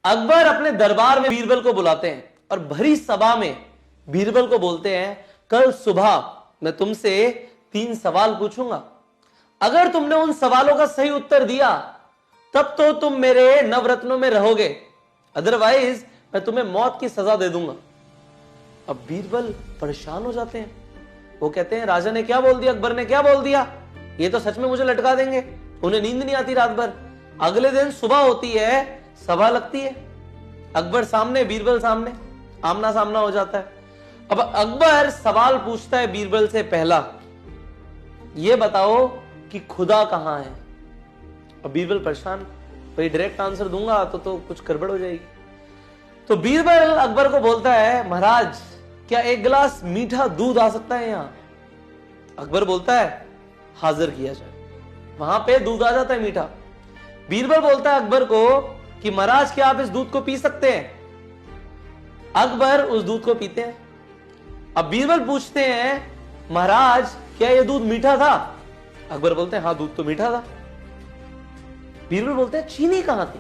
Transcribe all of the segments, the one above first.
अकबर अपने दरबार में बीरबल को बुलाते हैं और भरी सभा में बीरबल को बोलते हैं, कल सुबह मैं तुमसे 3 सवाल पूछूंगा। अगर तुमने उन सवालों का सही उत्तर दिया तब तो तुम मेरे नवरत्नों में रहोगे, अदरवाइज मैं तुम्हें मौत की सजा दे दूंगा। अब बीरबल परेशान हो जाते हैं। वो कहते हैं, राजा ने क्या बोल दिया, अकबर ने क्या बोल दिया, ये तो सच में मुझे लटका देंगे। उन्हें नींद नहीं आती रात भर। अगले दिन सुबह होती है, सभा लगती है, अकबर सामने बीरबल सामने, आमना सामना हो जाता है। अब अकबर सवाल पूछता है बीरबल से, पहला ये बताओ कि खुदा कहां है। अब बीरबल परेशान, भाई डायरेक्ट आंसर दूंगा तो कुछ गड़बड़ हो जाएगी। तो बीरबल अकबर को बोलता है, महाराज क्या एक गिलास मीठा दूध आ सकता है यहां। अकबर बोलता है, हाजिर किया जाए। वहां पे दूध आ जाता है मीठा। बीरबल बोलता है अकबर को कि महाराज क्या आप इस दूध को पी सकते हैं। अकबर उस दूध को पीते हैं। अब बीरबल पूछते हैं, महाराज क्या यह दूध मीठा था। अकबर बोलते हैं, हाँ दूध तो मीठा था। बीरबल बोलते हैं, चीनी कहां थी।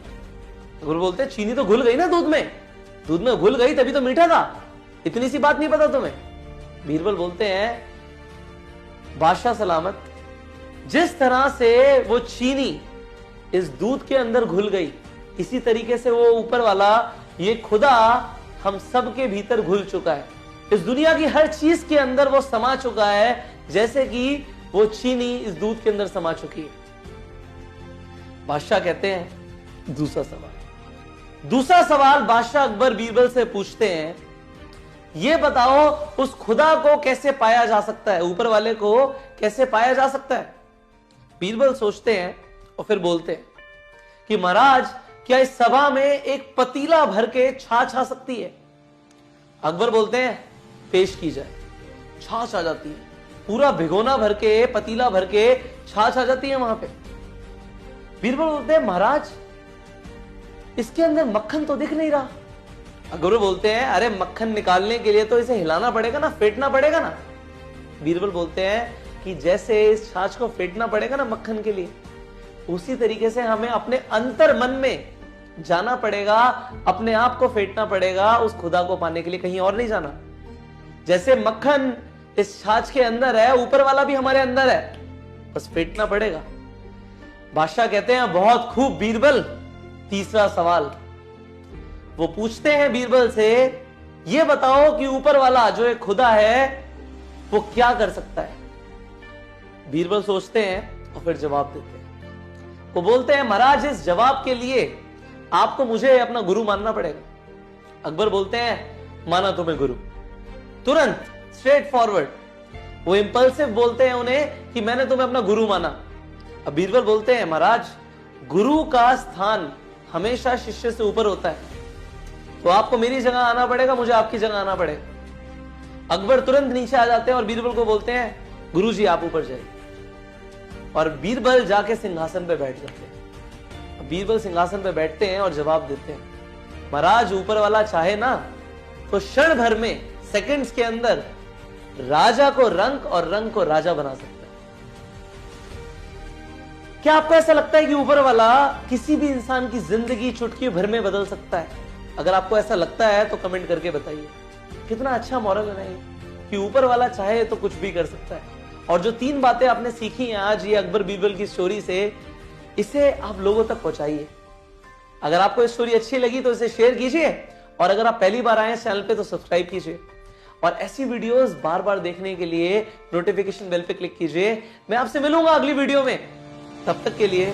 अकबर बोलते हैं, चीनी तो घुल गई ना दूध में घुल गई तभी तो मीठा था, इतनी सी बात नहीं पता तुम्हें। बीरबल बोलते हैं, बादशाह सलामत, जिस तरह से वो चीनी इस दूध के अंदर घुल गई, इसी तरीके से वो ऊपर वाला ये खुदा हम सब के भीतर घुल चुका है। इस दुनिया की हर चीज के अंदर वो समा चुका है, जैसे कि वो चीनी इस दूध के अंदर समा चुकी है। बादशाह कहते हैं, दूसरा सवाल बादशाह अकबर बीरबल से पूछते हैं, ये बताओ उस खुदा को कैसे पाया जा सकता है, ऊपर वाले को कैसे पाया जा सकता है। बीरबल सोचते हैं और फिर बोलते हैं कि महाराज क्या इस सभा में एक पतीला भर के छाछ आ सकती है। अकबर बोलते हैं, पेश की जाए। छाछ आ जाती है, पूरा भिगोना भर के, पतीला भर के छाछ आ जाती है वहां पे। बीरबल बोलते हैं, महाराज इसके अंदर मक्खन तो दिख नहीं रहा। अकबर बोलते हैं, अरे मक्खन निकालने के लिए तो इसे हिलाना पड़ेगा ना, फेंटना पड़ेगा ना। बीरबल बोलते हैं कि जैसे इस छाछ को फेंटना पड़ेगा ना मक्खन के लिए, उसी तरीके से हमें अपने अंतर मन में जाना पड़ेगा, अपने आप को फेंटना पड़ेगा उस खुदा को पाने के लिए, कहीं और नहीं जाना। जैसे मक्खन इस छाछ के अंदर है, ऊपर वाला भी हमारे अंदर है, बस फेंटना पड़ेगा। बादशाह कहते हैं, बहुत खूब बीरबल। तीसरा सवाल वो पूछते हैं बीरबल से, ये बताओ कि ऊपर वाला जो एक खुदा है वो क्या कर सकता है। बीरबल सोचते हैं और फिर जवाब देते हैं। वो बोलते हैं, महाराज इस जवाब के लिए आपको मुझे अपना गुरु मानना पड़ेगा। अकबर बोलते हैं, माना तुम्हें गुरु। तुरंत स्ट्रेट फॉरवर्ड वो इंपल्सिव बोलते हैं उन्हें कि मैंने तुम्हें अपना गुरु माना। अब बीरबल बोलते हैं, महाराज गुरु का स्थान हमेशा शिष्य से ऊपर होता है, तो आपको मेरी जगह आना पड़ेगा, मुझे आपकी जगह आना पड़ेगा। अकबर तुरंत नीचे आ जाते हैं और बीरबल को बोलते हैं, गुरुजी आप ऊपर जाइए। और बीरबल जाके सिंहासन पे बैठ जाते हैं। बीरबल सिंहासन पे बैठते हैं और जवाब देते हैं, महाराज ऊपर वाला चाहे ना तो क्षण भर में, सेकंड्स के अंदर राजा को रंक और रंक को राजा बना सकता है। क्या आपको ऐसा लगता है कि ऊपर वाला किसी भी इंसान की जिंदगी चुटकी भर में बदल सकता है? अगर आपको ऐसा लगता है तो कमेंट करके बताइए। कितना अच्छा मॉरल है ना कि ऊपर वाला चाहे तो कुछ भी कर सकता है। और जो 3 बातें आपने सीखी हैं आज ये अकबर बीरबल की स्टोरी से, इसे आप लोगों तक पहुंचाइए। अगर आपको ये स्टोरी अच्छी लगी तो इसे शेयर कीजिए, और अगर आप पहली बार आए हैं चैनल पे तो सब्सक्राइब कीजिए। और ऐसी वीडियोस बार बार देखने के लिए नोटिफिकेशन बेल पे क्लिक कीजिए। मैं आपसे मिलूंगा अगली वीडियो में, तब तक के लिए